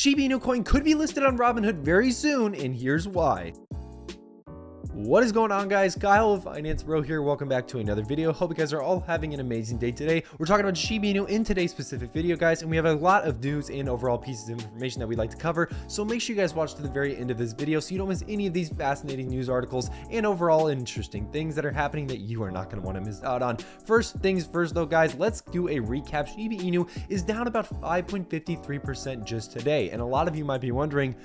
Shiba Inu Coin could be listed on Robinhood very soon, and here's why. What is going on, guys? Kyle of Finance Bro here. Welcome back to another video. Hope you guys are all having an amazing day today. We're talking about Shiba Inu in today's specific video, guys, and we have a lot of news and overall pieces of information that we'd like to cover. So make sure you guys watch to the very end of this video so you don't miss any of these fascinating news articles and overall interesting things that are happening that you are not going to want to miss out on. First things first, though, guys, let's do a recap. Shiba Inu is down about 5.53% just today, and a lot of you might be wondering,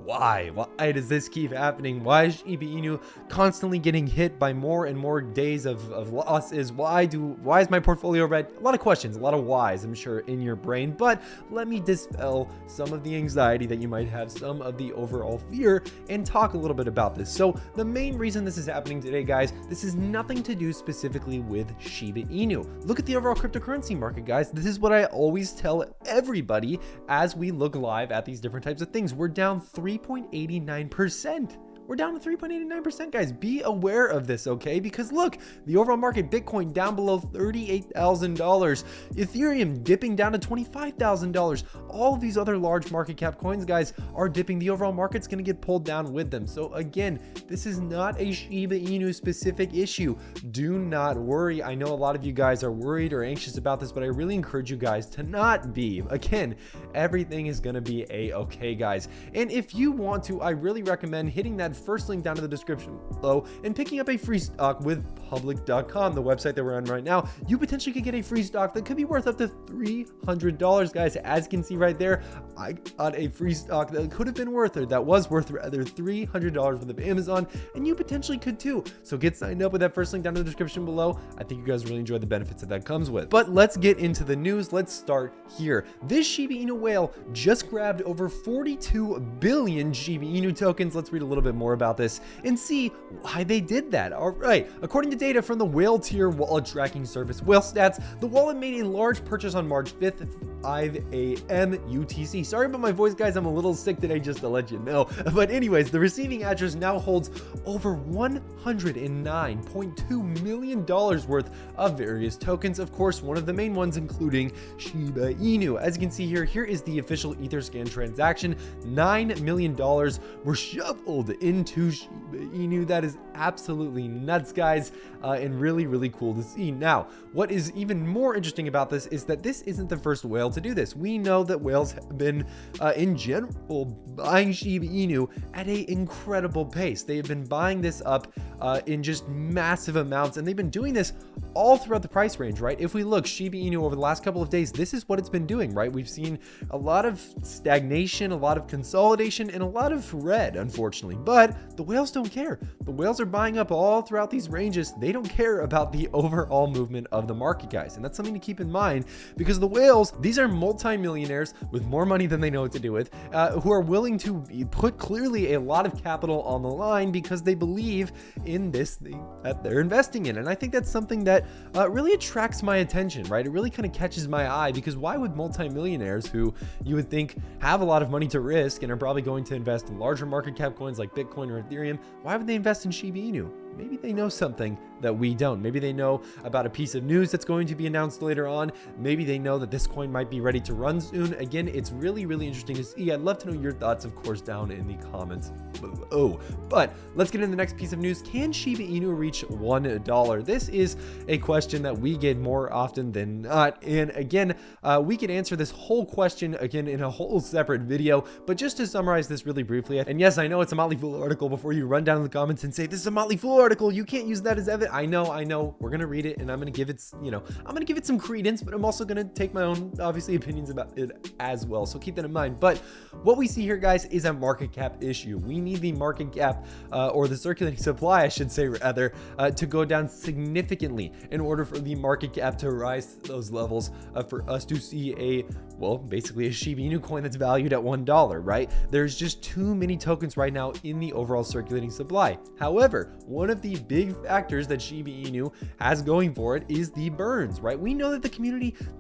why does this keep happening? Why is Shiba Inu constantly getting hit by more and more days of losses? Why is my portfolio red? A lot of questions, a lot of whys, I'm sure, in your brain, but let me dispel some of the anxiety that you might have, some of the overall fear, and talk a little bit about this. So the main reason this is happening today, guys, this is nothing to do specifically with Shiba Inu. Look at the overall cryptocurrency market, guys. This is what I always tell everybody as we look live at these different types of things. We're down 3.89%. We're down to 3.89%, guys. Be aware of this, okay? Because look, the overall market, Bitcoin down below $38,000, Ethereum dipping down to $25,000. All of these other large market cap coins, guys, are dipping. The overall market's going to get pulled down with them. So again, this is not a Shiba Inu specific issue. Do not worry. I know a lot of you guys are worried or anxious about this, but I really encourage you guys to not be. Again, everything is going to be a-okay, guys. And if you want to, I really recommend hitting that first link down in the description below and picking up a free stock with public.com, the website that we're on right now. You potentially could get a free stock that could be worth up to $300, guys. As you can see right there, I got a free stock that could have been worth, or that was worth rather, $300 worth of Amazon, and you potentially could too. So get signed up with that first link down in the description below. I think you guys really enjoy the benefits that comes with. But let's get into the news. Let's start here. This Shiba Inu whale just grabbed over 42 billion Shiba Inu tokens. Let's read a little bit more about this and see why they did that. All right, according to data from the whale tier wallet tracking service Whale Stats, the wallet made a large purchase on March 5th at 5 a.m. UTC. Sorry about my voice, guys. I'm a little sick today, just to let you know. But anyways, the receiving address now holds over $109.2 million worth of various tokens. Of course, one of the main ones including Shiba Inu. As you can see here, here is the official Etherscan transaction. $9 million were shoveled into Shiba Inu. That is absolutely nuts, guys, and really, really cool to see. Now, what is even more interesting about this is that this isn't the first whale to do this. We know that whales have been, in general, buying Shiba Inu at an incredible pace. They have been buying this up in just massive amounts, and they've been doing this all throughout the price range, right? If we look, Shiba Inu over the last couple of days, this is what it's been doing, right? We've seen a lot of stagnation, a lot of consolidation, and a lot of red, unfortunately. But the whales don't care. The whales are buying up all throughout these ranges. They don't care about the overall movement of the market, guys. And that's something to keep in mind, because the whales, these are multimillionaires with more money than they know what to do with, who are willing to put clearly a lot of capital on the line because they believe in this thing that they're investing in. And I think that's something that really attracts my attention, right? It really kind of catches my eye, because why would multimillionaires, who you would think have a lot of money to risk and are probably going to invest in larger market cap coins like Bitcoin or Ethereum, why would they invest in Shiba Inu? Maybe they know something that we don't. Maybe they know about a piece of news that's going to be announced later on. Maybe they know that this coin might be ready to run soon. Again, it's really, really interesting to see. I'd love to know your thoughts, of course, down in the comments below. But let's get into the next piece of news. Can Shiba Inu reach $1? This is a question that we get more often than not. And again, we could answer this whole question again in a whole separate video. But just to summarize this really briefly, and yes, I know it's a Motley Fool article, before you run down in the comments and say, this is a Motley Fool article, you can't use that as evidence. I know, we're gonna read it, and I'm gonna give it, I'm gonna give it some credence, but I'm also gonna take my own, obviously, opinions about it as well, so keep that in mind. But what we see here, guys, is a market cap issue. We need the market cap, or the circulating supply, I should say, rather, to go down significantly in order for the market cap to rise to those levels, for us to see basically a Shiba Inu coin that's valued at $1, right? There's just too many tokens right now in the overall circulating supply. However, one of the big factors that Shiba Inu has going for it is the burns, right? We know that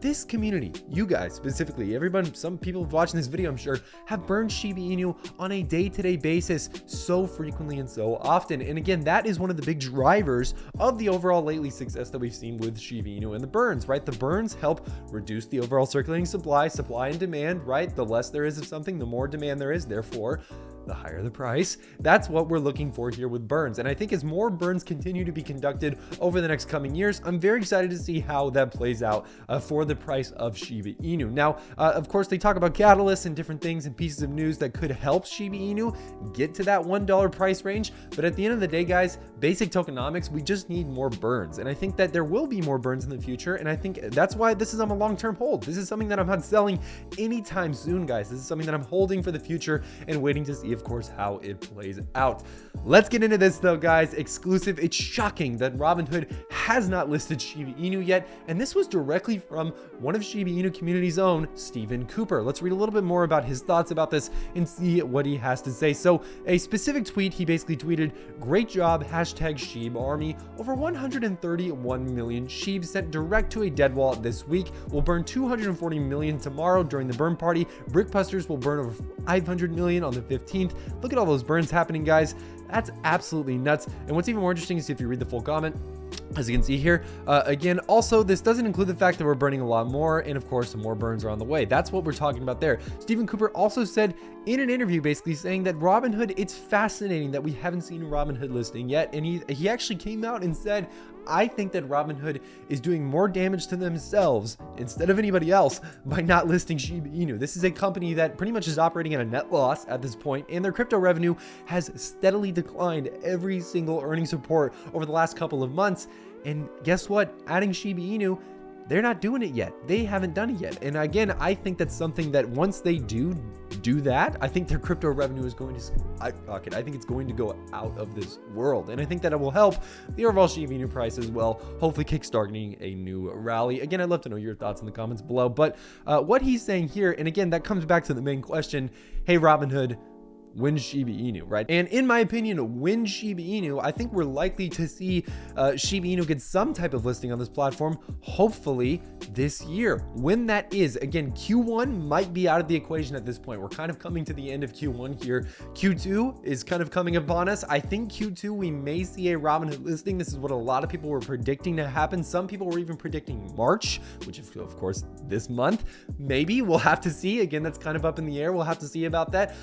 this community, you guys specifically, everyone, some people watching this video, I'm sure, have burned Shiba Inu on a day-to-day basis so frequently and so often. And again, that is one of the big drivers of the overall lately success that we've seen with Shiba Inu and the burns, right? The burns help reduce the overall circulating supply, supply and demand, right? The less there is of something, the more demand there is, therefore the higher the price. That's what we're looking for here with burns. And I think as more burns continue to be conducted over the next coming years, I'm very excited to see how that plays out for the price of Shiba Inu. Now, of course, they talk about catalysts and different things and pieces of news that could help Shiba Inu get to that $1 price range. But at the end of the day, guys, basic tokenomics, we just need more burns. And I think that there will be more burns in the future. And I think that's why this is on a long-term hold. This is something that I'm not selling anytime soon, guys. This is something that I'm holding for the future and waiting to see, of course, how it plays out. Let's get into this though, guys. Exclusive. It's shocking that Robinhood has not listed Shiba Inu yet, and this was directly from one of Shiba Inu community's own, Stephen Cooper. Let's read a little bit more about his thoughts about this and see what he has to say. So a specific tweet, he basically tweeted, "Great job, hashtag Shib Army. Over 131 million Shib sent direct to a dead wallet this week. We'll burn 240 million tomorrow during the burn party. Brickbusters will burn over 500 million on the 15th. Look at all those burns happening, guys. That's absolutely nuts." And what's even more interesting is if you read the full comment, as you can see here, again, also, this doesn't include the fact that we're burning a lot more, and of course, some more burns are on the way. That's what we're talking about there. Stephen Cooper also said in an interview, basically saying that Robinhood, it's fascinating that we haven't seen a Robinhood listing yet, and he actually came out and said, "I think that Robinhood is doing more damage to themselves instead of anybody else by not listing Shiba Inu. This is a company that pretty much is operating at a net loss at this point, and their crypto revenue has steadily declined every single earnings report over the last couple of months. And guess what? Adding Shiba Inu, they're not doing it yet. They haven't done it yet." And again, I think that's something that once they do that, I think their crypto revenue is going to skyrocket. I think it's going to go out of this world. And I think that it will help the overall Shiba Inu price as well, hopefully kickstarting a new rally. Again, I'd love to know your thoughts in the comments below. But what he's saying here, and again, that comes back to the main question, hey, Robinhood, when Shiba Inu, right? And in my opinion, when Shiba Inu, I think we're likely to see Shiba Inu get some type of listing on this platform, hopefully this year. When that is, again, Q1 might be out of the equation at this point. We're kind of coming to the end of Q1 here. Q2 is kind of coming upon us. I think Q2, we may see a Robinhood listing. This is what a lot of people were predicting to happen. Some people were even predicting March, which is, of course, this month. Maybe we'll have to see. Again, that's kind of up in the air. We'll have to see about that.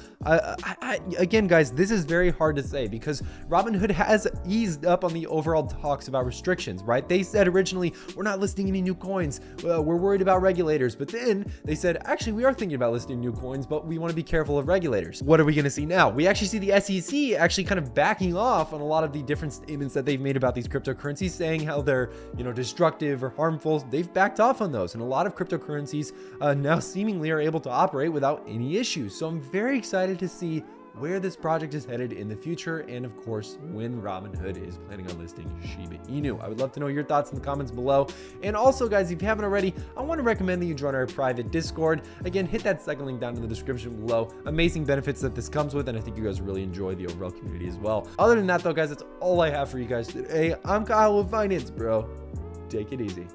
Again, guys, this is very hard to say because Robinhood has eased up on the overall talks about restrictions, right? They said originally, we're not listing any new coins. We're worried about regulators. But then they said, actually, we are thinking about listing new coins, but we want to be careful of regulators. What are we going to see now? We actually see the SEC actually kind of backing off on a lot of the different statements that they've made about these cryptocurrencies, saying how they're, destructive or harmful. They've backed off on those. And a lot of cryptocurrencies now seemingly are able to operate without any issues. So I'm very excited to see where this project is headed in the future, and of course, when Robinhood is planning on listing Shiba Inu. I would love to know your thoughts in the comments below. And also, guys, if you haven't already, I want to recommend that you join our private Discord. Again, hit that second link down in the description below. Amazing benefits that this comes with, and I think you guys really enjoy the overall community as well. Other than that, though, guys, that's all I have for you guys today. I'm Kyle with Finance, bro. Take it easy.